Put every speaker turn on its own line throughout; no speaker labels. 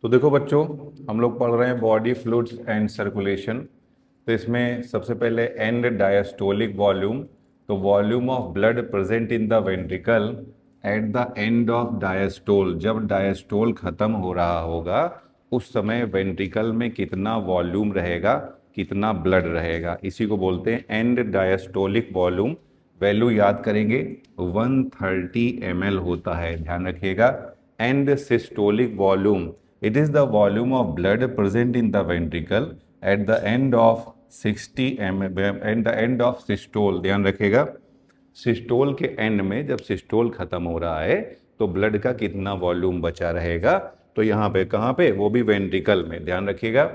तो देखो बच्चों, हम लोग पढ़ रहे हैं बॉडी फ्लूइड्स एंड सर्कुलेशन। तो इसमें सबसे पहले एंड डायस्टोलिक वॉल्यूम। तो volume of blood present in the ventricle at the end of diastole. जब डायस्टोल खत्म हो रहा होगा उस समय वेंट्रिकल में कितना वॉल्यूम रहेगा, कितना ब्लड रहेगा, इसी को बोलते हैं एंड डायस्टोलिक वॉल्यूम। वैल्यू याद करेंगे, 130 ml होता है, ध्यान रखिएगा। And systolic volume, it is the volume of blood present in the ventricle at the end of 60 mm and the end of systole। ध्यान रखिएगा, सिस्टोल के एंड में जब सिस्टोल खत्म हो रहा है तो ब्लड का कितना वॉल्यूम बचा रहेगा। तो यहाँ पे कहाँ पे, वो भी वेंट्रिकल में, ध्यान रखिएगा।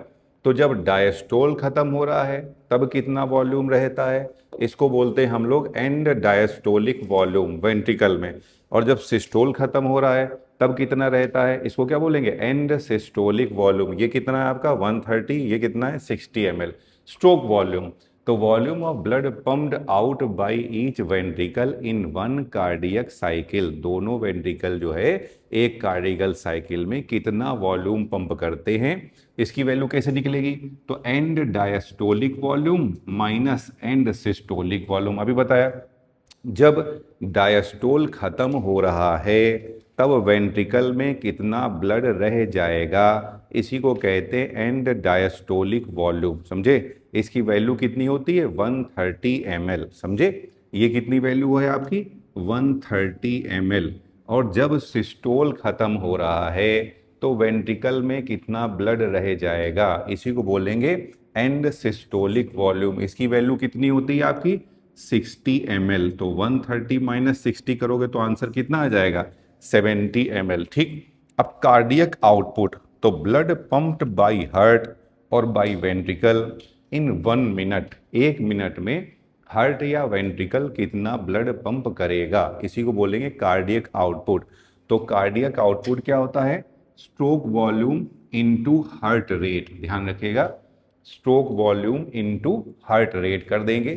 तो जब डायस्टोल खत्म हो रहा है तब कितना वॉल्यूम रहता है, इसको बोलते हैं हम लोग एंड डायस्टोलिक वॉल्यूम वेंट्रिकल में। और जब सिस्टोल खत्म हो रहा है तब कितना रहता है, इसको क्या बोलेंगे, एंड सिस्टोलिक वॉल्यूम। ये कितना है आपका 130, ये कितना है 60 ml। स्ट्रोक वॉल्यूम, तो volume of blood pumped out by each ventricle in one cardiac cycle. दोनों वेंट्रिकल जो है एक कार्डियकल साइकिल में कितना वॉल्यूम पंप करते हैं, इसकी वैल्यू कैसे निकलेगी। तो and diastolic volume minus and systolic volume. अभी बताया, जब डायस्टोल खत्म हो रहा है तब वेंट्रिकल में कितना ब्लड रह जाएगा, इसी को कहते हैं एंड डायस्टोलिक वॉल्यूम। समझे, इसकी वैल्यू कितनी होती है 130 ml। समझे, ये कितनी वैल्यू है आपकी 130 ml। और जब सिस्टोल खत्म हो रहा है तो वेंट्रिकल में कितना ब्लड रह जाएगा, इसी को बोलेंगे एंड सिस्टोलिक वॉल्यूम। इसकी वैल्यू कितनी होती है आपकी 60 ml। तो 130 माइनस 60 करोगे तो आंसर कितना आ जाएगा 70 ml। ठीक। अब कार्डियक आउटपुट, तो ब्लड पंप्ड बाय हार्ट और बाय वेंट्रिकल इन 1 मिनट। 1 मिनट में हार्ट या वेंट्रिकल कितना ब्लड पंप करेगा, इसी को बोलेंगे कार्डियक आउटपुट। तो कार्डियक आउटपुट क्या होता है, stroke volume into heart rate. ध्यान रखिएगा, stroke volume into heart rate कर देंगे,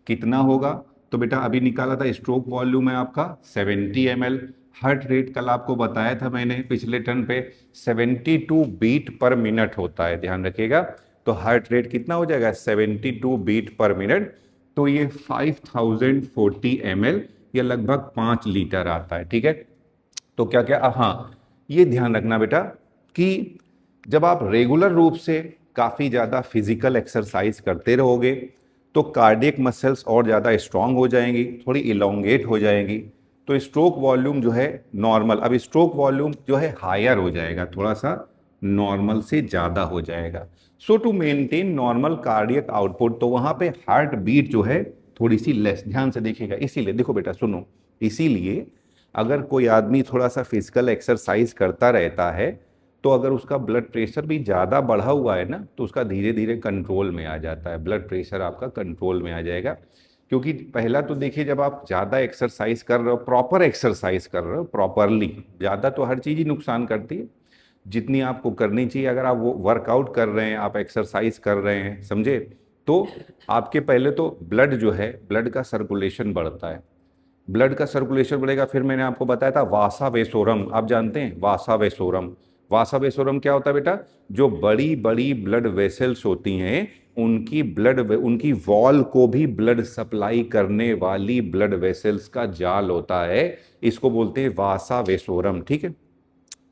कितना होगा। तो बेटा अभी निकाला था, स्ट्रोक वॉल्यूम है आपका 70 ml। हार्ट रेट कल आपको बताया था मैंने पिछले टर्न पे 72 बीट पर मिनट होता है, ध्यान रखिएगा। तो हार्ट रेट कितना हो जाएगा 72 बीट पर मिनट। तो ये 5040 ml या लगभग 5 लीटर आता है। ठीक है, तो क्या क्या, हाँ ये ध्यान रखना बेटा कि जब आप रेगुलर रूप से काफ़ी ज़्यादा फिजिकल एक्सरसाइज करते रहोगे तो कार्डियक मसल्स और ज़्यादा स्ट्रांग हो जाएंगी, थोड़ी इलोंगेट हो जाएंगी। तो स्ट्रोक वॉल्यूम जो है नॉर्मल, अब स्ट्रोक वॉल्यूम जो है हायर हो जाएगा, थोड़ा सा नॉर्मल से ज़्यादा हो जाएगा। So to maintain normal cardiac output, तो वहाँ पे हार्ट बीट जो है थोड़ी सी लेस, ध्यान से देखिएगा। इसीलिए देखो बेटा सुनो, इसीलिए अगर कोई आदमी थोड़ा सा फिजिकल एक्सरसाइज करता रहता है तो अगर उसका ब्लड प्रेशर भी ज़्यादा बढ़ा हुआ है ना तो उसका धीरे धीरे कंट्रोल में आ जाता है, ब्लड प्रेशर आपका कंट्रोल में आ जाएगा। क्योंकि पहला तो देखिए, जब आप ज़्यादा एक्सरसाइज कर रहे हो, प्रॉपर एक्सरसाइज कर रहे हो प्रॉपरली, ज़्यादा तो हर चीज़ ही नुकसान करती है, जितनी आपको करनी चाहिए। अगर आप वो वर्कआउट कर रहे हैं, आप एक्सरसाइज कर रहे हैं, समझे, तो आपके पहले तो ब्लड जो है, ब्लड का सर्कुलेशन बढ़ता है। ब्लड का सर्कुलेशन बढ़ेगा, फिर मैंने आपको बताया था वासा वेसोरम, आप जानते हैं वासा वेसोरम। वासा वेसोरम क्या होता है बेटा, जो बड़ी बड़ी ब्लड वेसल्स होती हैं उनकी वॉल को भी ब्लड सप्लाई करने वाली ब्लड वेसल्स का जाल होता है, इसको बोलते हैं वासा वेसोरम। ठीक है,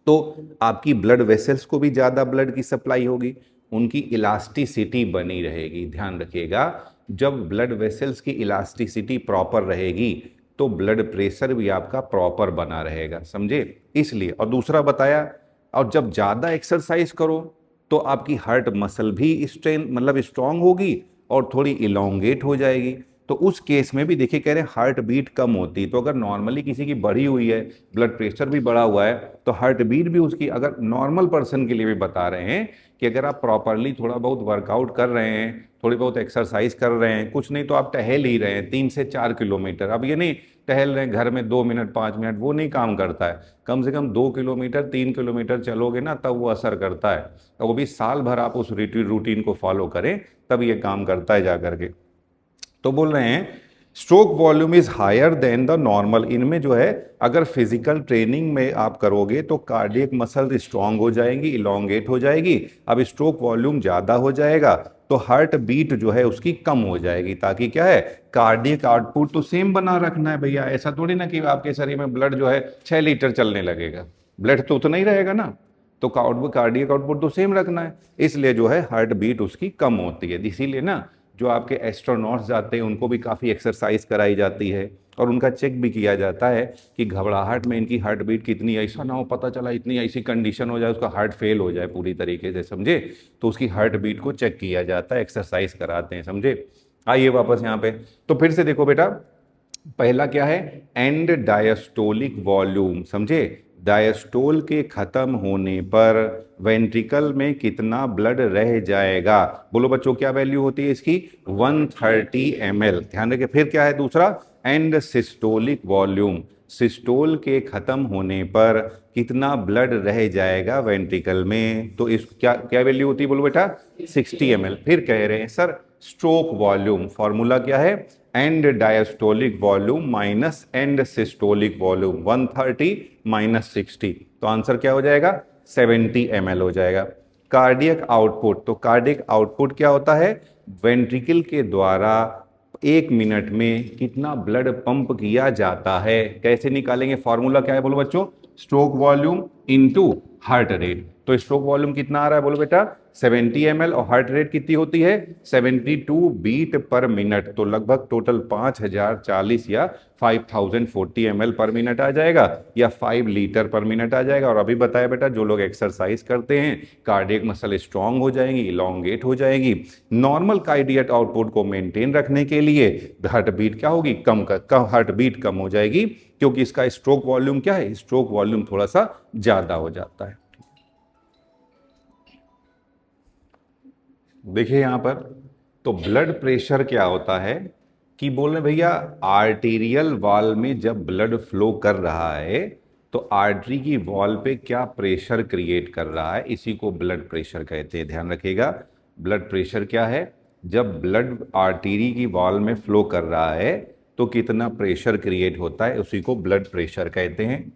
तो आपकी ब्लड वेसल्स को भी ज़्यादा ब्लड की सप्लाई होगी, उनकी इलास्टिसिटी बनी रहेगी। ध्यान रखिएगा, जब ब्लड वेसल्स की इलास्टिसिटी प्रॉपर रहेगी तो ब्लड प्रेशर भी आपका प्रॉपर बना रहेगा, समझे, इसलिए। और दूसरा बताया, और जब ज़्यादा एक्सरसाइज करो तो आपकी हार्ट मसल भी स्ट्रेन मतलब स्ट्रांग होगी और थोड़ी इलोंगेट हो जाएगी। तो उस केस में भी देखिए, कह रहे हैं हार्ट बीट कम होती। तो अगर नॉर्मली किसी की बढ़ी हुई है, ब्लड प्रेशर भी बढ़ा हुआ है, तो हार्ट बीट भी उसकी, अगर नॉर्मल पर्सन के लिए भी बता रहे हैं कि अगर आप प्रॉपरली थोड़ा बहुत वर्कआउट कर रहे हैं, थोड़ी बहुत एक्सरसाइज कर रहे हैं, कुछ नहीं तो आप टहल ही रहे हैं 3 से 4 किलोमीटर, अब ये नहीं टहल रहे हैं घर में 2 मिनट 5 मिनट, वो नहीं काम करता है। कम से कम 2 किलोमीटर 3 किलोमीटर चलोगे ना तब वो असर करता है, तो वो भी साल भर आप उस रूटीन को फॉलो करें तब ये काम करता है जा करके। तो बोल रहे हैं stroke volume is higher than the normal. इनमें जो है अगर फिजिकल ट्रेनिंग में आप करोगे तो कार्डियक मसल स्ट्रांग हो जाएंगी, इलोंगेट हो जाएगी। अब स्ट्रोक वॉल्यूम ज़्यादा हो जाएगा तो हार्ट बीट जो है उसकी कम हो जाएगी, ताकि क्या है कार्डियक आउटपुट तो सेम बना रखना है भैया। ऐसा थोड़ी ना कि आपके शरीर में ब्लड जो है 6 लीटर चलने लगेगा, ब्लड तो उतना ही रहेगा ना। तो कार्डियक आउटपुट तो सेम रखना है, इसलिए जो है हार्ट बीट उसकी कम होती है। इसीलिए ना जो आपके एस्ट्रोनॉट्स जाते हैं उनको भी काफ़ी एक्सरसाइज कराई जाती है और उनका चेक भी किया जाता है कि घबराहट में इनकी हार्ट बीट कितनी, ऐसा ना हो पता चला इतनी ऐसी कंडीशन हो जाए उसका हार्ट फेल हो जाए पूरी तरीके से, समझे। तो उसकी हार्ट बीट को चेक किया जाता है, एक्सरसाइज कराते हैं, समझे। आइए वापस यहाँ पे, तो फिर से देखो बेटा, पहला क्या है एंड डायस्टोलिक वॉल्यूम, समझे। डायस्टोल के खत्म होने पर वेंट्रिकल में कितना ब्लड रह जाएगा, बोलो बच्चों क्या वैल्यू होती है इसकी 130 ml। ध्यान रखिए। फिर क्या है दूसरा एंड सिस्टोलिक वॉल्यूम, सिस्टोल के खत्म होने पर कितना ब्लड रह जाएगा वेंट्रिकल में, तो इस क्या क्या वैल्यू होती है बोलो बेटा 60 ml। फिर कह रहे हैं सर स्ट्रोक वॉल्यूम, फॉर्मूला क्या है and diastolic volume minus and systolic volume, 130 minus 60, तो आंसर क्या हो जाएगा 70 ml हो जाएगा। कार्डियक आउटपुट, तो कार्डियक आउटपुट क्या होता है वेंट्रिकल के द्वारा 1 मिनट में कितना ब्लड पंप किया जाता है। कैसे निकालेंगे, फॉर्मूला क्या है बोलो बच्चों stroke volume into heart rate. तो स्ट्रोक वॉल्यूम कितना आ रहा है बोलो बेटा 70 ml और हार्ट रेट कितनी होती है 72 बीट पर मिनट, तो लगभग टोटल 5040 या 5040 ml पर मिनट आ जाएगा या 5 लीटर पर मिनट आ जाएगा। और अभी बताया बेटा जो लोग एक्सरसाइज करते हैं कार्डियक मसल स्ट्रांग हो जाएंगी, इलोंगेट हो जाएगी। नॉर्मल कार्डियक आउटपुट को मेंटेन रखने के लिए हार्ट बीट क्या होगी हार्ट बीट कम हो जाएगी, क्योंकि इसका स्ट्रोक वॉल्यूम क्या है स्ट्रोक वॉल्यूम थोड़ा सा ज्यादा हो जाता है। देखिए यहां पर तो ब्लड प्रेशर क्या होता है कि बोल रहे भैया आर्टीरियल वॉल में जब ब्लड फ्लो कर रहा है तो आर्टरी की वॉल पे क्या प्रेशर क्रिएट कर रहा है, इसी को ब्लड प्रेशर कहते हैं। ध्यान रखिएगा ब्लड प्रेशर क्या है, जब ब्लड आर्टरी की वॉल में फ्लो कर रहा है तो कितना प्रेशर क्रिएट होता है, उसी को ब्लड प्रेशर कहते हैं।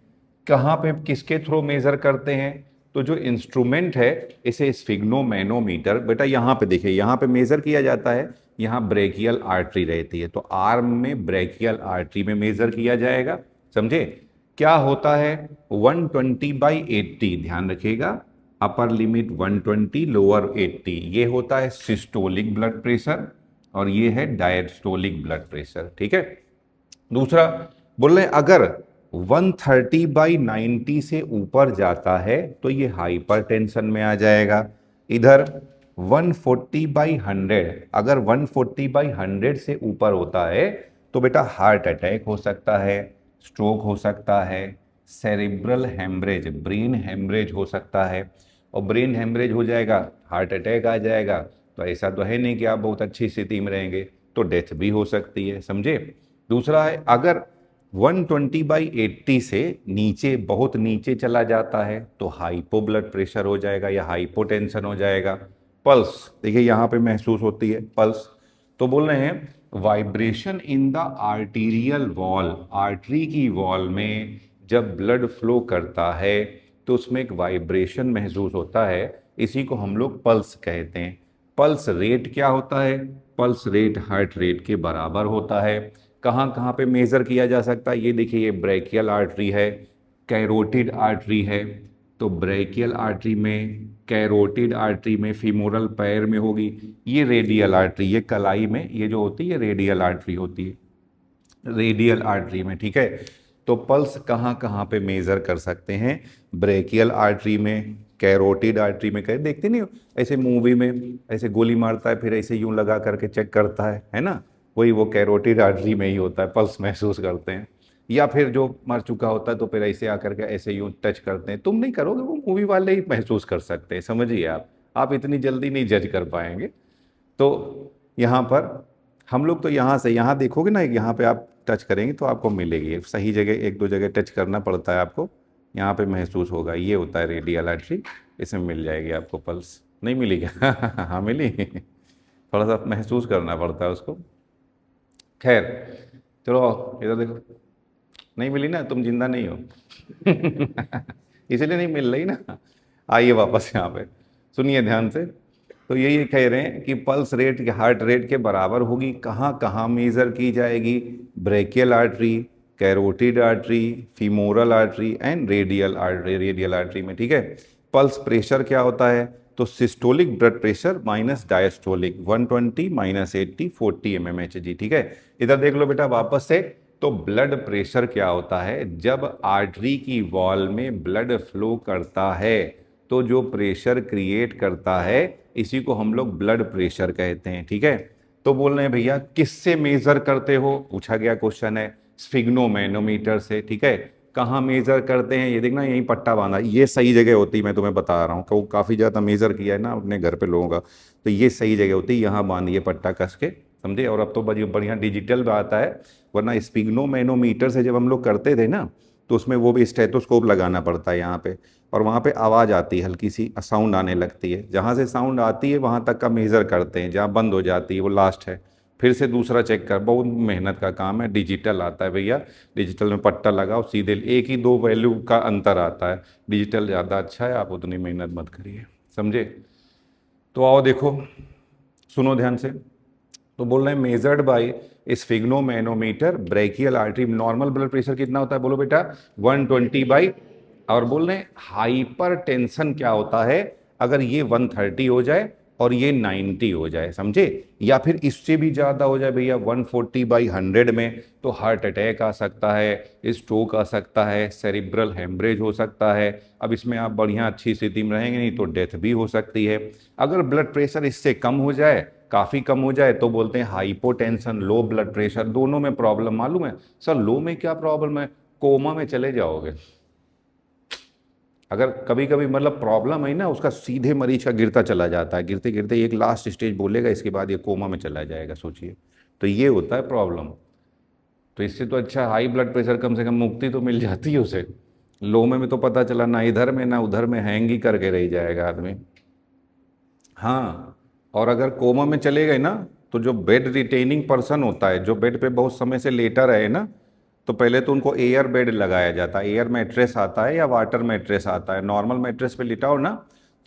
कहाँ पे किसके थ्रू मेजर करते हैं, तो जो इंस्ट्रूमेंट है इसे स्फिग्नोमेनोमीटर, बेटा यहाँ पे देखिए यहाँ पे मेजर किया जाता है, यहाँ ब्रेकियल आर्टरी रहती है तो आर्म में ब्रेकियल आर्टरी में मेजर किया जाएगा, समझे। क्या होता है 120/80, ध्यान रखिएगा अपर लिमिट 120 लोअर 80, ये होता है सिस्टोलिक ब्लड प्रेशर और ये है डायस्टोलिक ब्लड प्रेशर, ठीक है। दूसरा बोल रहे अगर 130/90 से ऊपर जाता है तो ये हाइपरटेंशन में आ जाएगा। इधर 140/100, अगर 140/100 से ऊपर होता है तो बेटा हार्ट अटैक हो सकता है, स्ट्रोक हो सकता है, सेरिब्रल हेमरेज ब्रेन हेमरेज हो सकता है, और ब्रेन हेमरेज हो जाएगा हार्ट अटैक आ जाएगा। तो ऐसा तो है नहीं कि आप बहुत अच्छी स्थिति में रहेंगे, तो डेथ भी हो सकती है, समझे। दूसरा है अगर 120/80 से नीचे बहुत नीचे चला जाता है तो हाइपो ब्लड प्रेशर हो जाएगा या हाइपोटेंशन हो जाएगा। पल्स देखिए यहाँ पे महसूस होती है पल्स, तो बोल रहे हैं vibration in the arterial wall, artery की वॉल में जब ब्लड फ्लो करता है तो उसमें एक वाइब्रेशन महसूस होता है, इसी को हम लोग पल्स कहते हैं। पल्स रेट क्या होता है, पल्स रेट हार्ट रेट के बराबर होता है। कहाँ कहाँ पे मेज़र किया जा सकता है, ये देखिए ये ब्रेकियल आर्टरी है, कैरोटिड आर्टरी है, तो ब्रेकियल आर्टरी में, कैरोटिड आर्टरी में, फीमोरल पैर में होगी, ये रेडियल आर्टरी, ये कलाई में ये जो होती है ये रेडियल आर्टरी होती है, रेडियल आर्टरी में, ठीक है। तो पल्स कहाँ कहाँ पे मेज़र कर सकते हैं, ब्रेकियल आर्टरी में, कैरोटिड आर्टरी में। कह देखते नहीं हो ऐसे मूवी में ऐसे गोली मारता है फिर ऐसे यूं लगा करके चेक करता है ना, वही वो कैरोटिड आर्टरी में ही होता है, पल्स महसूस करते हैं। या फिर जो मर चुका होता है तो फिर ऐसे आकर के ऐसे यूं टच करते हैं, तुम नहीं करोगे वो मूवी वाले ही महसूस कर सकते हैं, समझिए आप इतनी जल्दी नहीं जज कर पाएंगे। तो यहाँ पर हम लोग तो यहाँ से यहाँ देखोगे ना, यहाँ पे आप टच करेंगे तो आपको मिलेगी सही जगह, एक दो जगह टच करना पड़ता है आपको, यहाँ पे महसूस होगा, ये होता है रेडियल आर्टरी, इसमें मिल जाएगी आपको पल्स। नहीं मिली क्या हाँ मिली थोड़ा सा महसूस करना पड़ता है उसको, खैर चलो इधर देखो, नहीं मिली ना, तुम जिंदा नहीं हो इसलिए नहीं मिल रही ना। आइए वापस यहाँ पे, सुनिए ध्यान से। तो यही कह रहे हैं कि पल्स रेट के हार्ट रेट के बराबर होगी, कहाँ कहाँ मेजर की जाएगी, brachial artery, carotid artery, femoral artery and radial artery में, ठीक है। पल्स प्रेशर क्या होता है, तो systolic blood pressure minus diastolic 120 minus 80 40 mmHg, ठीक है। इधर देख लो बेटा वापस से। तो ब्लड प्रेशर क्या होता है, जब आर्टरी की वॉल में ब्लड फ्लो करता है तो जो प्रेशर क्रिएट करता है इसी को हम लोग ब्लड प्रेशर कहते हैं, ठीक है। तो बोल रहे हैं भैया किससे मेजर करते हो, पूछा गया क्वेश्चन है, स्फिग्नोमैनोमीटर से, ठीक है। कहाँ मेजर करते हैं, ये देखना यही पट्टा बांधा, ये सही जगह होती है, मैं तुम्हें बता रहा हूँ, काफ़ी ज़्यादा मेजर किया है ना अपने घर पे लोगों का, तो ये सही जगह होती है, यहाँ बांधिए पट्टा कस के, समझे। और अब तो बढ़िया डिजिटल आता है, वरना स्फिग्नोमैनोमीटर से जब हम लोग करते थे ना तो उसमें वो भी स्टेथोस्कोप लगाना पड़ता है यहाँ पे, और वहाँ पे आवाज़ आती है, हल्की सी साउंड आने लगती है, जहाँ से साउंड आती है वहाँ तक का मेज़र करते हैं, जहाँ बंद हो जाती है वो लास्ट है, फिर से दूसरा चेक कर, बहुत मेहनत का काम है। डिजिटल आता है भैया, डिजिटल में पट्टा लगाओ सीधे, एक ही दो वैल्यू का अंतर आता है, डिजिटल ज़्यादा अच्छा है, आप उतनी मेहनत मत करिए, समझे। तो आओ देखो, सुनो ध्यान से। तो बोल रहे हैं measured by sphygmomanometer brachial artery, normal blood pressure कितना होता है, बोलो बेटा 120 बाई, और बोल रहे हैं हाइपर टेंशन क्या होता है, अगर ये 130 हो जाए और ये 90 हो जाए, समझे, या फिर इससे भी ज़्यादा हो जाए भैया 140/100 में, तो हार्ट अटैक आ सकता है, स्ट्रोक आ सकता है, सेरिब्रल हेमरेज हो सकता है। अब इसमें आप बढ़िया अच्छी स्थिति में रहेंगे नहीं तो डेथ भी हो सकती है। अगर ब्लड प्रेशर इससे कम हो जाए, काफ़ी कम हो जाए, तो बोलते हैं हाइपोटेंशन, लो ब्लड प्रेशर, दोनों में प्रॉब्लम मालूम है। सर लो में क्या प्रॉब्लम है, कोमा में चले जाओगे। अगर कभी कभी मतलब प्रॉब्लम है ना, उसका सीधे मरीज का गिरता चला जाता है, गिरते गिरते एक लास्ट स्टेज बोलेगा, इसके बाद ये कोमा में चला जाएगा, सोचिए। तो ये होता है प्रॉब्लम। तो इससे तो अच्छा हाई ब्लड प्रेशर, कम से कम मुक्ति तो मिल जाती है उसे। लो में तो पता चला ना इधर में ना उधर में हैंग ही करके रह जाएगा आदमी। हाँ, और अगर कोमा में चले गए ना, तो जो बेड रिटेनिंग पर्सन होता है, जो बेड पे बहुत समय से लेटा रहे ना, तो पहले तो उनको एयर बेड लगाया जाता है, एयर मैट्रेस आता है या वाटर मैट्रेस आता है। नॉर्मल मैट्रेस पे लिटाओ ना,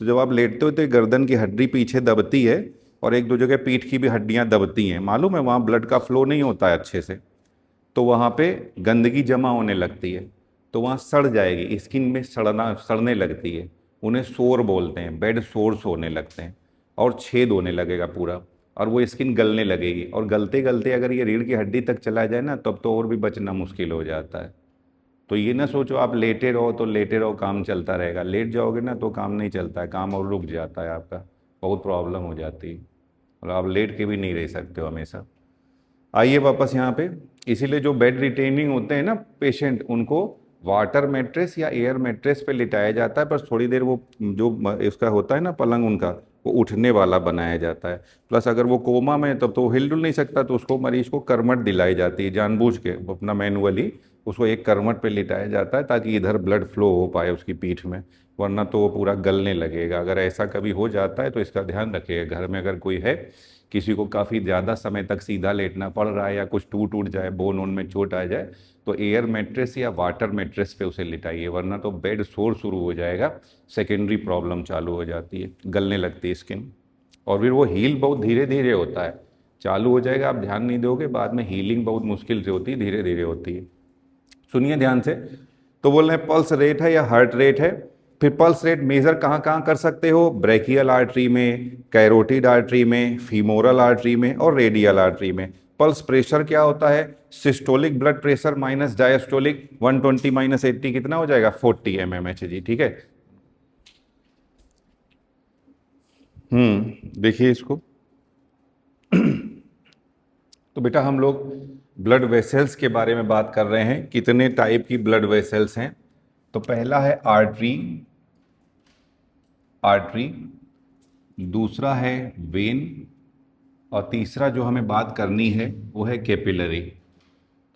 तो जब आप लेटते हो तो गर्दन की हड्डी पीछे दबती है, और एक दो जगह पीठ की भी हड्डियाँ दबती हैं, मालूम है, वहाँ ब्लड का फ्लो नहीं होता है अच्छे से, तो वहाँ पे गंदगी जमा होने लगती है, तो वहाँ सड़ जाएगी, स्किन में सड़ने लगती है, उन्हें सोर बोलते हैं, बेड सोर्स होने लगते हैं, और छेद होने लगेगा पूरा, और वो स्किन गलने लगेगी, और गलते गलते अगर ये रीढ़ की हड्डी तक चला जाए ना, तब तो और भी बचना मुश्किल हो जाता है। तो ये ना सोचो आप लेटे रहो तो लेटे रहो, काम चलता रहेगा, लेट जाओगे ना तो काम नहीं चलता है, काम और रुक जाता है आपका, बहुत प्रॉब्लम हो जाती है, और आप लेट के भी नहीं रह सकते हो हमेशा। आइए वापस यहाँ पे। इसीलिए जो बेड रिटेनिंग होते हैं ना पेशेंट, उनको वाटर मैट्रेस या एयर मैट्रेस पे लिटाया जाता है, पर थोड़ी देर वो जो इसका होता है ना पलंग उनका, वो उठने वाला बनाया जाता है। प्लस अगर वो कोमा में तब तो वो हिल डुल नहीं सकता, तो उसको मरीज को करमट दिलाई जाती है, जानबूझ के अपना मैनुअली उसको एक करमट पे लिटाया जाता है, ताकि इधर ब्लड फ्लो हो पाए उसकी पीठ में, वरना तो वो पूरा गलने लगेगा। अगर ऐसा कभी हो जाता है तो इसका ध्यान रखिएगा, घर में अगर कोई है, किसी को काफ़ी ज़्यादा समय तक सीधा लेटना पड़ रहा है, या कुछ टूट जाए, बोन वोन में चोट आ जाए, तो एयर मैट्रेस या वाटर मैट्रेस पे उसे लिटाइए, वरना तो बेड सोर शुरू हो जाएगा, सेकेंडरी प्रॉब्लम चालू हो जाती है, गलने लगती है स्किन। और फिर वो हील बहुत धीरे धीरे होता है, चालू हो जाएगा, आप ध्यान नहीं दोगे, बाद में हीलिंग बहुत मुश्किल से होती है, धीरे धीरे होती है। सुनिए ध्यान से। तो बोल रहे हैं पल्स रेट है या हार्ट रेट है। फिर पल्स रेट मेजर कहाँ कहाँ कर सकते हो, ब्रेकियल आर्टरी में, कैरोटिड आर्टरी में, फीमोरल आर्टरी में और रेडियल आर्टरी में। पल्स प्रेशर क्या होता है, systolic blood pressure minus diastolic 120 minus 80 कितना हो जाएगा, 40 mmHg, ठीक है। देखिए इसको तो बेटा हम लोग ब्लड वेसल्स के बारे में बात कर रहे हैं, कितने टाइप की ब्लड वेसल्स हैं। तो पहला है आर्टरी, आर्टरी, दूसरा है वेन, और तीसरा जो हमें बात करनी है वो है कैपिलरी।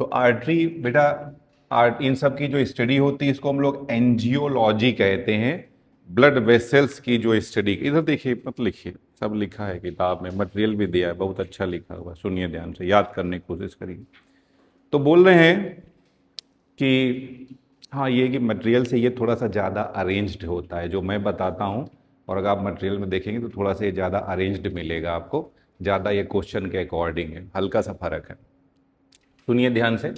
तो आर्टरी बेटा, इन सब की जो स्टडी होती है इसको हम लोग एंजियोलॉजी कहते हैं, ब्लड वेसल्स की जो स्टडी, इधर देखिए मत लिखिए, सब लिखा है किताब में, मटेरियल भी दिया है, बहुत अच्छा लिखा हुआ, सुनिए ध्यान से, याद करने की कोशिश करिए। तो बोल रहे हैं कि हाँ, ये कि मटेरियल से ये थोड़ा सा ज़्यादा अरेंज्ड होता है जो मैं बताता हूँ, और अगर आप मटेरियल में देखेंगे तो थोड़ा सा ये ज़्यादा अरेंज्ड मिलेगा आपको, ज़्यादा ये क्वेश्चन के अकॉर्डिंग है, हल्का सा फर्क है। सुनिए ध्यान से।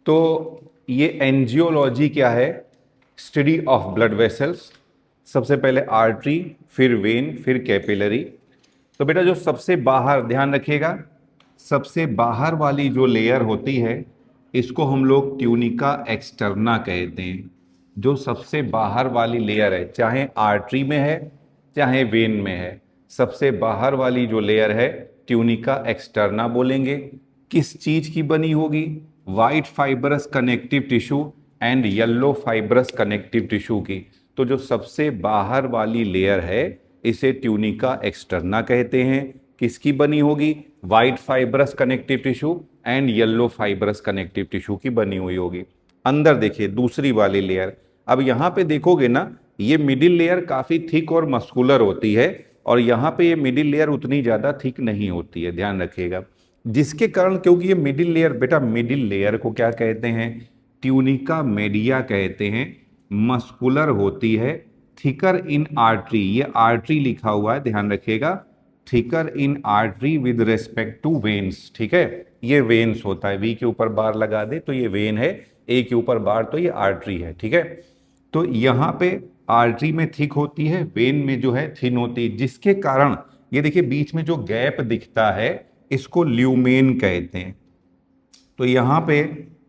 तो ये एंजियोलॉजी क्या है? Study of blood vessels. सबसे पहले आर्टरी, फिर वेन, फिर कैपिलरी। तो बेटा जो सबसे बाहर, ध्यान रखिएगा, सबसे बाहर वाली जो लेयर होती है इसको हम लोग ट्यूनिका एक्सटर्ना कहते हैं। जो सबसे बाहर वाली लेयर है, चाहे आर्टरी में है चाहे वेन में है, सबसे बाहर वाली जो लेयर है ट्यूनिका एक्सटर्ना बोलेंगे। किस चीज की बनी होगी? White fibrous connective tissue and yellow fibrous connective tissue की। तो जो सबसे बाहर वाली लेयर है इसे ट्यूनिका एक्सटर्ना कहते हैं। किसकी बनी होगी? White fibrous connective tissue and yellow fibrous connective tissue की बनी हुई होगी। अंदर देखिए दूसरी वाली लेयर, अब यहां पे देखोगे ना, ये मिडिल लेयर काफी थिक और मस्कुलर होती है, और यहां पे ये मिडिल लेयर उतनी ज्यादा थिक नहीं होती है, ध्यान रखिएगा। जिसके कारण, क्योंकि ये मिडिल लेयर, बेटा मिडिल लेयर को क्या कहते हैं? ट्यूनिका मीडिया कहते हैं। मस्कुलर होती है, थिकर इन आर्टरी, ये आर्टरी लिखा हुआ है, ध्यान रखिएगा, thicker in artery with respect to veins. ठीक है, ये वेन्स होता है, वी के ऊपर बार लगा दे तो ये वेन है, ए के ऊपर बार तो ये आर्टरी है। ठीक है, तो यहां पे आर्टरी में थिक होती है, वेन में जो है थिन होती है, जिसके कारण ये देखिए बीच में जो गैप दिखता है इसको ल्यूमेन कहते हैं। तो यहां पे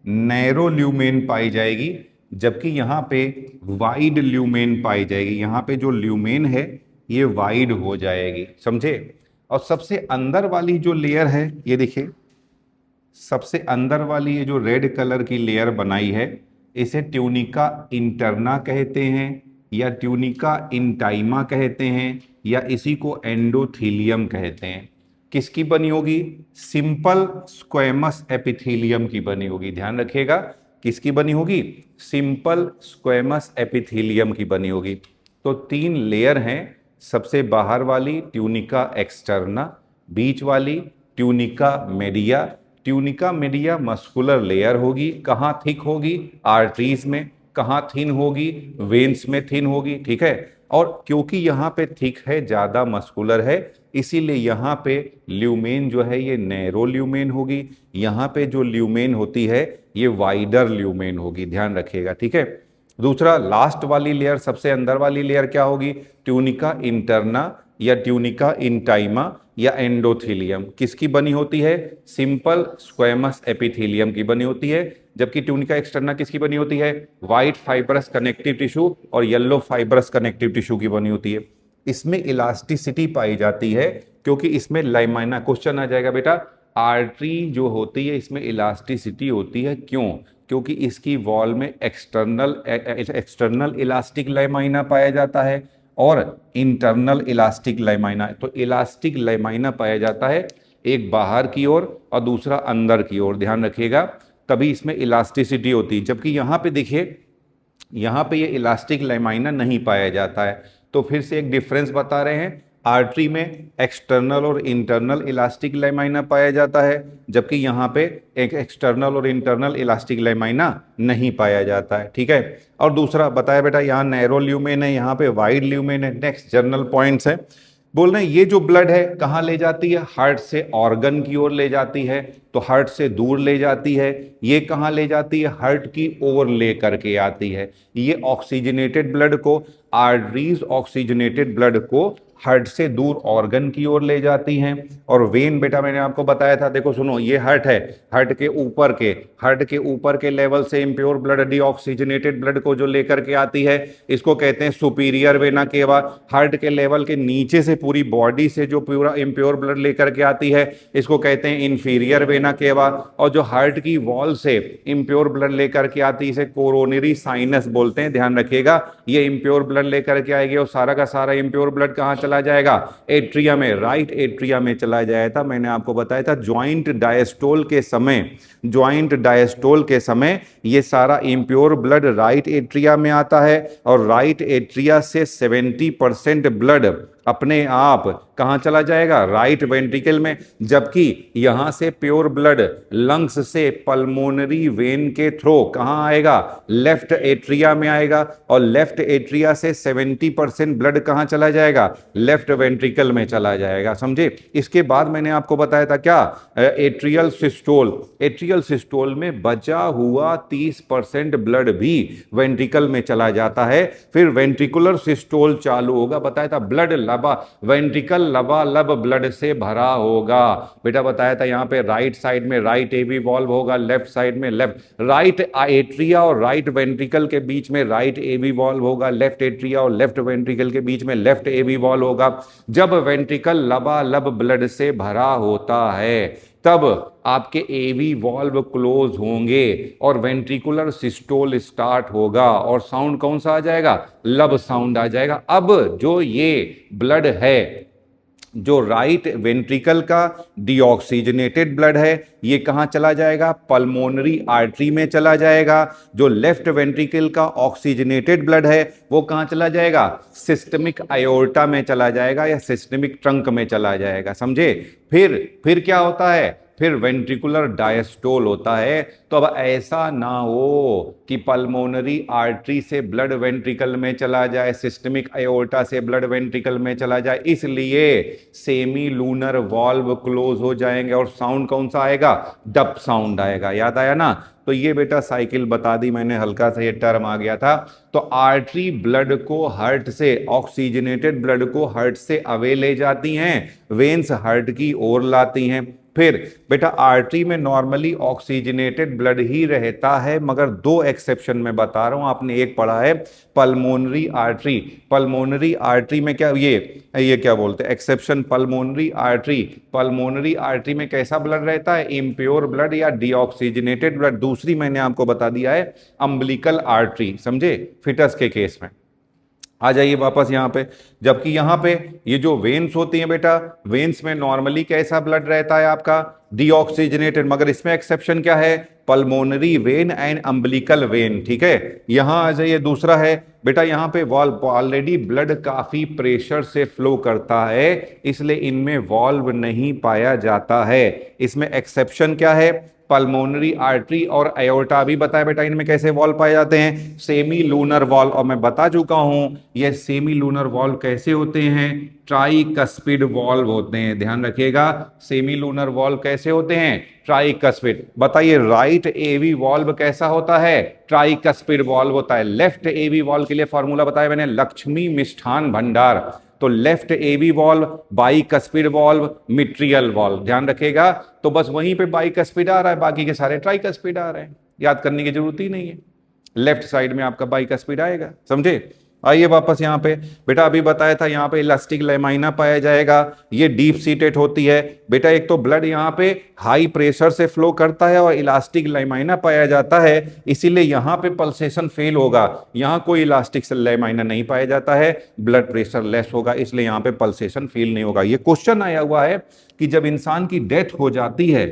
नैरो ल्यूमेन पाई जाएगी, जबकि यहां पे वाइड ल्यूमेन पाई जाएगी। यहां पे जो ल्यूमेन है ये वाइड हो जाएगी, समझे। और सबसे अंदर वाली जो लेयर है, ये देखिए सबसे अंदर वाली ये जो रेड कलर की लेयर बनाई है इसे ट्यूनिका इंटरना कहते हैं, या ट्यूनिका इंटाइमा कहते हैं, या इसी को एंडोथीलियम कहते हैं। किसकी बनी होगी? सिंपल स्क्वेमस एपिथेलियम की बनी होगी। ध्यान रखिएगा, किसकी बनी होगी? सिंपल स्क्वेमस एपिथेलियम की बनी होगी। तो 3 लेयर हैं, सबसे बाहर वाली ट्यूनिका एक्सटर्ना, बीच वाली tunica media. Tunica media muscular layer होगी, कहाँ थिक होगी? आर्टरीज में। कहाँ थिन होगी? वेन्स में थिन होगी। ठीक है, और क्योंकि यहाँ पे थिक है, ज़्यादा मस्कुलर है, इसीलिए यहाँ पे ल्यूमेन जो है ये नैरो ल्यूमेन होगी, यहाँ पे जो ल्यूमेन होती है ये वाइडर ल्यूमेन होगी, ध्यान रखिएगा। ठीक है, दूसरा लास्ट वाली लेयर, सबसे अंदर वाली लेयर क्या होगी? ट्यूनिका इंटरना या ट्यूनिका इंटाइमा या एंडोथीलियम। किसकी बनी होती है? सिंपल स्क्वेमस एपिथेलियम की बनी होती है। जबकि ट्यूनिका एक्सटर्ना किसकी बनी होती है? वाइट फाइबरस कनेक्टिव टिश्यू और येलो फाइबरस कनेक्टिव टिश्यू की बनी होती है। इसमें इलास्टिसिटी पाई जाती है, क्योंकि इसमें लाइमाइना, क्वेश्चन आ जाएगा बेटा, आर्टरी जो होती है इसमें इलास्टिसिटी होती है, क्यों? क्योंकि इसकी वॉल में एक्सटर्नल इलास्टिक लाइमाइना पाया जाता है और इंटरनल इलास्टिक लाइमाइना। तो इलास्टिक लाइमाइना पाया जाता है, एक बाहर की ओर और दूसरा अंदर की ओर, ध्यान रखिएगा, तभी इसमें इलास्टिसिटी होती है। जबकि यहाँ पे देखिए, यहाँ पे ये इलास्टिक लाइमाइना नहीं पाया जाता है। तो फिर से एक डिफरेंस बता रहे हैं, आर्टरी में एक्सटर्नल और इंटरनल इलास्टिक लाइमाइना पाया जाता है, जबकि यहाँ पे एक एक्सटर्नल और इंटरनल इलास्टिक लाइमाइना नहीं पाया जाता है। ठीक है, और दूसरा बताया बेटा, यहाँ नैरो ल्यूमेन है, यहाँ पे वाइड ल्यूमेन है। नेक्स्ट जर्नल पॉइंट्स है, बोल रहे हैं ये जो ब्लड है कहाँ ले जाती है? हार्ट से ऑर्गन की ओर ले जाती है, तो हार्ट से दूर ले जाती है। ये कहाँ ले जाती है? हार्ट की ओर ले करके आती है। ये ऑक्सीजनेटेड ब्लड को, आर्टरीज ऑक्सीजनेटेड ब्लड को हार्ट से दूर ऑर्गन की ओर ले जाती हैं। और वेन बेटा मैंने आपको बताया था, देखो सुनो, ये हार्ट है, हार्ट के ऊपर के लेवल से इम्प्योर ब्लड, डीऑक्सीजनेटेड ब्लड को जो लेकर के आती है इसको कहते हैं सुपीरियर वेना केवा। हार्ट के लेवल के नीचे से पूरी बॉडी से जो पूरा इम्प्योर ब्लड लेकर के आती है इसको कहते हैं इंफीरियर वेना केवा। और जो हार्ट की वॉल से इम्प्योर ब्लड लेकर के आती है इसे कोरोनरी साइनस बोलते हैं, ध्यान रखिएगा। ये इम्प्योर ब्लड लेकर के आएगी और सारा का सारा इम्प्योर ब्लड कहाँ चला जाएगा? एट्रिया में, राइट एट्रिया में चला जाएगा। मैंने आपको बताया था ज्वाइंट डायस्टोल के समय ये सारा इम्प्योर ब्लड राइट एट्रिया में आता है और राइट एट्रिया से 70% ब्लड अपने आप कहाँ चला जाएगा? राइट वेंट्रिकल में। जबकि यहां से प्योर ब्लड लंग्स से पल्मोनरी वेन के थ्रू कहाँ आएगा? लेफ्ट एट्रिया में आएगा और लेफ्ट एट्रिया से 70% ब्लड कहाँ चला जाएगा? लेफ्ट वेंट्रिकल में चला जाएगा। समझे? इसके बाद मैंने आपको बताया था क्या? एट्रियल सिस्टोल में बचा हुआ 30% ब्लड भी वेंट्रिकल में चला जाता है। फिर वेंट्रिकुलर सिस्टोल चालू होगा। बताया था ब्लड वेंट्रिकल लबालब ब्लड से भरा होगा। बेटा बताया था यहां पे राइट साइड में राइट एवी वॉल्व होगा, लेफ्ट साइड में लेफ्ट, राइट एट्रिया और राइट वेंट्रिकल के बीच में राइट एवी वॉल्व होगा, लेफ्ट एट्रिया और लेफ्ट वेंट्रिकल के बीच में लेफ्ट एवी वॉल्व होगा। जब वेंट्रिकल लबालब ब्लड से भरा होता है तब आपके एवी वॉल्व क्लोज होंगे और वेंट्रिकुलर सिस्टोल स्टार्ट होगा और साउंड कौन सा आ जाएगा? लब साउंड आ जाएगा। अब जो ये ब्लड है, जो राइट वेंट्रिकल का डीऑक्सीजनेटेड ब्लड है, ये कहां चला जाएगा? पल्मोनरी आर्टरी में चला जाएगा। जो लेफ्ट वेंट्रिकल का ऑक्सीजनेटेड ब्लड है वो कहां चला जाएगा? सिस्टमिक आयोर्टा में चला जाएगा या सिस्टमिक ट्रंक में चला जाएगा। समझे? फिर क्या होता है? फिर वेंट्रिकुलर डायस्टोल होता है। तो अब ऐसा ना हो कि पल्मोनरी आर्टरी से ब्लड वेंट्रिकल में चला जाए, सिस्टमिक आयोर्टा से ब्लड वेंट्रिकल में चला जाए, इसलिए सेमी लूनर वॉल्व क्लोज हो जाएंगे और साउंड कौन सा आएगा? डप साउंड आएगा। याद आया ना? तो ये बेटा साइकिल बता दी मैंने, हल्का सा ये टर्म आ गया था। तो आर्टरी ब्लड को हार्ट से, ऑक्सीजनेटेड ब्लड को हार्ट से अवे ले जाती हैं, वेन्स हार्ट की ओर लाती हैं। फिर बेटा आर्टरी में नॉर्मली ऑक्सीजनेटेड ब्लड ही रहता है, मगर दो एक्सेप्शन में बता रहा हूं। आपने एक पढ़ा है पल्मोनरी आर्टरी में क्या ये क्या बोलते हैं? एक्सेप्शन पल्मोनरी आर्टरी में कैसा ब्लड रहता है? इम्प्योर ब्लड या डीऑक्सीजनेटेड ब्लड। दूसरी मैंने आपको बता दिया है अम्बिलिकल आर्टरी। समझे? फिटस के केस में। आ जाइए वापस यहाँ पे। जबकि यहाँ पे ये जो वेन्स होती हैं बेटा, वेन्स में नॉर्मली कैसा ब्लड रहता है आपका? डीऑक्सीजनेटेड। मगर इसमें एक्सेप्शन क्या है? Pulmonary vein and umbilical when. ठीक है? यहां आ जाइए। दूसरा है बेटा यहाँ पे वॉल्व, ऑलरेडी ब्लड काफी प्रेशर से फ्लो करता है, इसलिए इनमें वॉल्व नहीं पाया जाता है। इसमें एक्सेप्शन क्या है? पल्मोनरी आर्टरी और एयोर्टा। भी बताया बेटा इनमें कैसे वॉल्व पाए जाते हैं? Semi lunar valve. और मैं बता चुका हूं ये सेमी लूनर वॉल्व कैसे होते हैं? ट्राइकस्पिड वॉल्व होते हैं। ध्यान रखिएगा, सेमी लूनर वॉल्व कैसे होते हैं? ट्राइकस्पिड। बताइए राइट एवी वॉल्व कैसा होता है? ट्राइकस्पिड वॉल्व होता है। लेफ्ट एवी वॉल्व के लिए फॉर्मूला बताया मैंने, लक्ष्मी मिष्ठान भंडार। तो लेफ्ट एवी वॉल्व, बाइकस्पिड वॉल्व, मिट्रियल वॉल्व। ध्यान रखिएगा। तो बस वहीं पे बाइकस्पिड आ रहा है, बाकी के सारे ट्राइकस्पिड आ रहे हैं। याद करने की जरूरत ही नहीं है, लेफ्ट साइड में आपका बाइकस्पिड आएगा। समझे? आइए वापस यहाँ पे। बेटा अभी बताया था यहाँ पे इलास्टिक लेमाइना पाया जाएगा, ये डीप सीटेड होती है। बेटा एक तो ब्लड यहाँ पे हाई प्रेशर से फ्लो करता है और इलास्टिक लेमाइना पाया जाता है, इसीलिए यहाँ पे पल्सेशन फेल होगा। यहाँ कोई इलास्टिक लेमाइना नहीं पाया जाता है, ब्लड प्रेशर लेस होगा, इसलिए यहाँ पे पल्सेशन फेल नहीं होगा। ये क्वेश्चन आया हुआ है कि जब इंसान की डेथ हो जाती है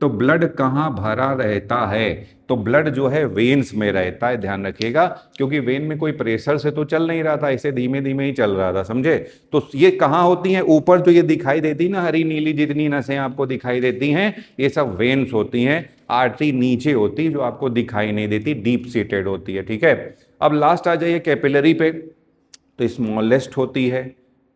तो ब्लड कहाँ भरा रहता है? तो ब्लड जो है वेन्स में रहता है। ध्यान रखिएगा, क्योंकि वेन में कोई प्रेशर से तो चल नहीं रहा था, इसे धीमे धीमे ही चल रहा था। समझे? तो ये कहाँ होती हैं? ऊपर जो ये दिखाई देती ना हरी नीली जितनी नसें आपको दिखाई देती हैं, ये सब वेन्स होती हैं। आर्टरी नीचे होती है जो आपको दिखाई नहीं देती, डीप सीटेड होती है। ठीक है? अब लास्ट आ जाइए कैपिलरी पे। तो स्मॉलेस्ट होती है,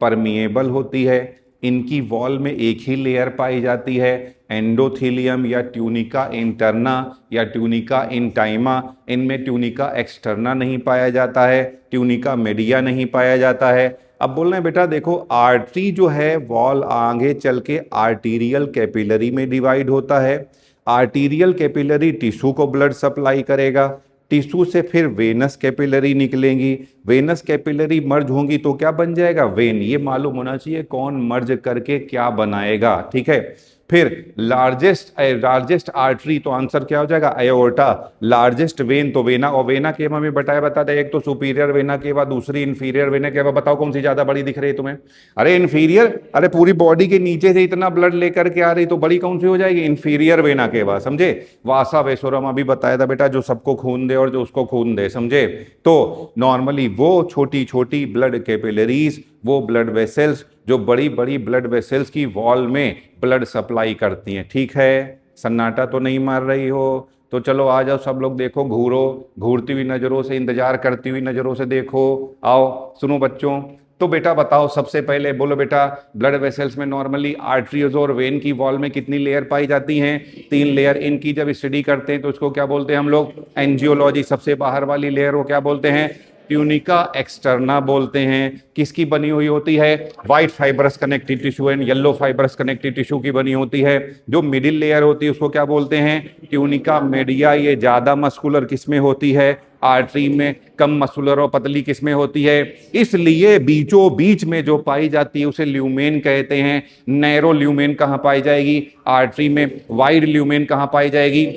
परमिएबल होती है, इनकी वॉल में एक ही लेयर पाई जाती है, एंडोथीलियम या ट्यूनिका इंटरना या ट्यूनिका इंटाइमा। इनमें ट्यूनिका एक्सटर्ना नहीं पाया जाता है, ट्यूनिका मीडिया नहीं पाया जाता है। अब बोल रहे हैं बेटा देखो, आर्टरी जो है वॉल आगे चल के आर्टीरियल कैपिलरी में डिवाइड होता है। आर्टीरियल कैपिलरी टिश्यू को ब्लड सप्लाई करेगा, टिश्यू से फिर वेनस कैपिलरी निकलेंगी, वेनस कैपिलरी मर्ज होंगी तो क्या बन जाएगा, वेन। ये मालूम होना चाहिए कौन मर्ज करके क्या बनाएगा, ठीक है। फिर लार्जेस्ट आर्टरी, तो आंसर क्या हो जाएगा, एओर्टा। लार्जेस्ट वेन तो वेना, और वेना के हमें बता दे, एक तो सुपीरियर वेना के बाद दूसरी इंफीरियर वेना के बाद, बताओ कौन सी ज्यादा बड़ी दिख रही है तुम्हें। अरे इंफीरियर, अरे पूरी बॉडी के नीचे से इतना ब्लड लेकर के आ रही तो बड़ी कौन सी हो जाएगी, इंफीरियर वेना के बाद, समझे। वासा वेसोरम अभी बताया था बेटा, जो सबको खून दे और जो उसको खून दे, समझे। तो नॉर्मली वो छोटी छोटी ब्लड कैपिलरीज, वो ब्लड वेसल्स जो बड़ी बड़ी ब्लड वेसल्स की वॉल में ब्लड सप्लाई करती हैं, ठीक है। सन्नाटा तो नहीं मार रही हो, तो चलो आ जाओ सब लोग, देखो घूरो, घूरती हुई नजरों से, इंतजार करती हुई नजरों से देखो, आओ सुनो बच्चों। तो बेटा बताओ सबसे पहले, बोलो बेटा, ब्लड वेसल्स में नॉर्मली आर्टरीज और वेन की वॉल में कितनी लेयर पाई जाती हैं, 3 लेयर। इनकी जब स्टडी करते हैं तो इसको क्या बोलते हैं हम लोग, एंजियोलॉजी। सबसे बाहर वाली लेयर को क्या बोलते हैं, ट्यूनिका एक्सटर्ना बोलते हैं। किसकी बनी हुई होती है, white fibrous connective tissue and yellow fibrous connective tissue की बनी होती है। जो मिडिल लेयर होती है उसको क्या बोलते हैं, ट्यूनिका मीडिया। ये ज्यादा मस्कुलर किसमें होती है, आर्टरी में, कम मस्कुलर और पतली किसमें होती है। इसलिए बीचों बीच में जो पाई जाती है उसे ल्यूमेन कहते हैं। नैरो ल्यूमेन कहाँ पाई जाएगी, आर्टरी में। वाइड ल्यूमेन कहाँ पाई जाएगी,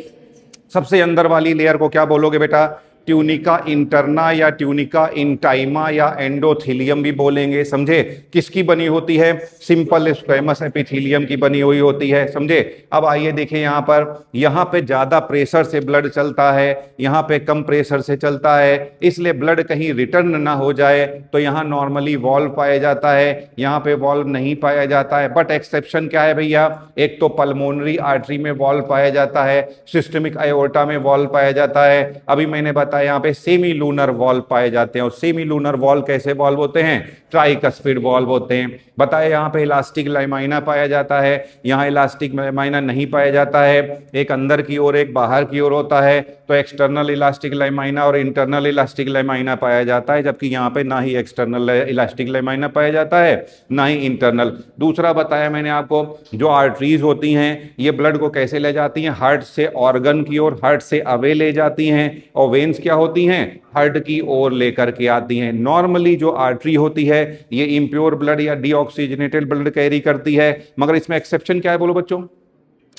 सबसे अंदर वाली लेयर को क्या बोलोगे बेटा, ट्यूनिका इंटरना या ट्यूनिका इंटाइमा या एंडोथीलियम भी बोलेंगे, समझे। किसकी बनी होती है, सिंपल स्क्वेमस एपिथीलियम की बनी हुई होती है, समझे। अब आइए देखें यहाँ पे ज्यादा प्रेशर से ब्लड चलता है, यहाँ पे कम प्रेशर से चलता है, इसलिए ब्लड कहीं रिटर्न ना हो जाए तो यहाँ नॉर्मली वॉल्व पाया जाता है, यहाँ पे वॉल्व नहीं पाया जाता है। बट एक्सेप्शन क्या है भैया, एक तो पल्मोनरी आर्टरी में वॉल्व पाया जाता है, सिस्टमिक आयोर्टा में वॉल्व पाया जाता है। अभी मैंने बताया यहाँ पे सेमी लूनर वॉल्व पाए जाते हैं, और सेमी लूनर वॉल्व कैसे वॉल्व होते हैं, ट्राइकस्पिड वॉल्व होते हैं। बताए यहाँ पे इलास्टिक लाइमाइना पाया जाता है, यहाँ इलास्टिक लाइमाइना नहीं पाया जाता है, एक अंदर की ओर एक बाहर की ओर होता है। तो एक्सटर्नल इलास्टिक लाइमाइना और इंटरनल इलास्टिक लाइमाइना पाया जाता है, जबकि यहाँ पे ना ही एक्सटर्नल इलास्टिक लाइमाइना पाया जाता है ना ही इंटरनल। दूसरा बताया मैंने आपको, जो आर्टरीज होती हैं ये ब्लड को कैसे ले जाती हैं, हार्ट से ऑर्गन की ओर, हार्ट से अवे ले जाती हैं, और वेन्स क्या होती हैं, हार्ट की ओर लेकर के आती हैं। नॉर्मली जो आर्टरी होती है ये इम्प्योर ब्लड या डीऑक्सीजनेटेड ब्लड कैरी करती है, मगर इसमें एक्सेप्शन क्या है बोलो बच्चों।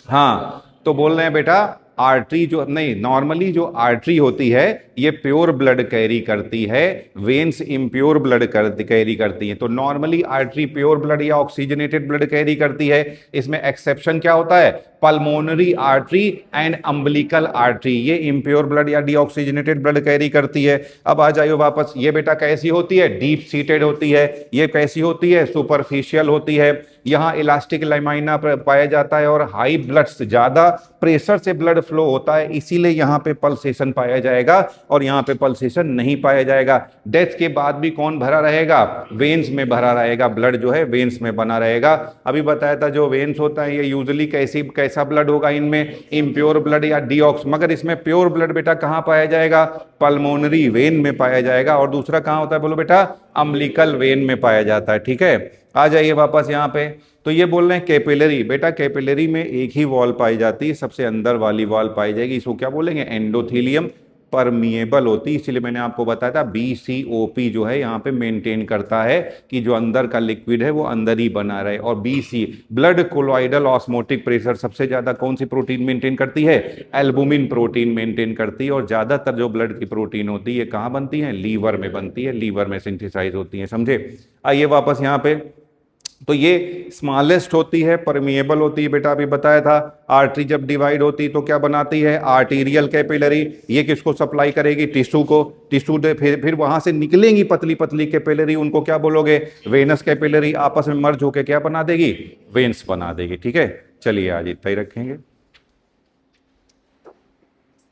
हाँ, तो बोल रहे हैं बेटा, आर्टरी जो नहीं, नॉर्मली जो आर्टरी होती है ये प्योर ब्लड कैरी करती है, वेन्स इम्प्योर ब्लड कैरी करती है। तो नॉर्मली आर्टरी प्योर ब्लड या ऑक्सीजनेटेड ब्लड कैरी करती है। इसमें एक्सेप्शन क्या होता है, pulmonary artery and umbilical artery, ये इम्प्योर ब्लड या डीऑक्सीजनेटेड ब्लड कैरी करती है। अब आ जाइए वापस, ये बेटा कैसी होती है, डीप सीटेड होती है। ये कैसी होती है, सुपरफिशियल होती है। यहाँ इलास्टिक लाइमाइना पाया जाता है और हाई ब्लड, ज्यादा प्रेशर से ब्लड फ्लो होता है, इसीलिए यहाँ पे पल्सेशन पाया जाएगा और यहाँ पे पल्सेशन नहीं पाया जाएगा। डेथ के बाद भी कौन भरा रहेगा, वेन्स में भरा रहेगा, ब्लड जो है वेन्स में बना रहेगा। अभी बताया था जो वेन्स होता है ये यूजुअली कैसा ब्लड होगा, इनमें इम्प्योर ब्लड या डीऑक्स, मगर इसमें प्योर ब्लड बेटा कहाँ पाया जाएगा, पल्मोनरी वेन में पाया जाएगा। और दूसरा कहाँ होता है बोलो बेटा, अम्बिलिकल वेन में पाया जाता है, ठीक है। आ जाइए वापस यहाँ पे, तो ये बोल रहे हैं कैपिलरी। बेटा कैपिलरी में एक ही वॉल पाई जाती है, सबसे अंदर वाली वॉल पाई जाएगी, इसको क्या बोलेंगे, एंडोथीलियम। परमिएबल होती, इसलिए मैंने आपको बताया था BCOP जो है यहाँ पे मेंटेन करता है कि जो अंदर का लिक्विड है वो अंदर ही बना रहे। और BC blood colloidal osmotic pressure, सबसे ज्यादा कौन सी प्रोटीन मेंटेन करती है, एल्बुमिन प्रोटीन मेंटेन करती है। और ज्यादातर जो ब्लड की प्रोटीन होती है कहाँ बनती है, लीवर में बनती है, लीवर में सिंथेसाइज होती है, समझे। आइए वापस यहाँ पे, तो ये स्मॉलेस्ट होती है, परमिएबल होती है। बेटा अभी बताया था, आर्टरी जब डिवाइड होती है तो क्या बनाती है, आर्टीरियल कैपिलरी। ये किसको सप्लाई करेगी, टिश्यू को। टिश्यू दे फिर वहां से निकलेंगी पतली पतली कैपिलरी, उनको क्या बोलोगे, वेनस कैपिलरी। आपस में मर्ज होकर क्या बना देगी, वेन्स बना देगी, ठीक है। चलिए आज इतना ही रखेंगे।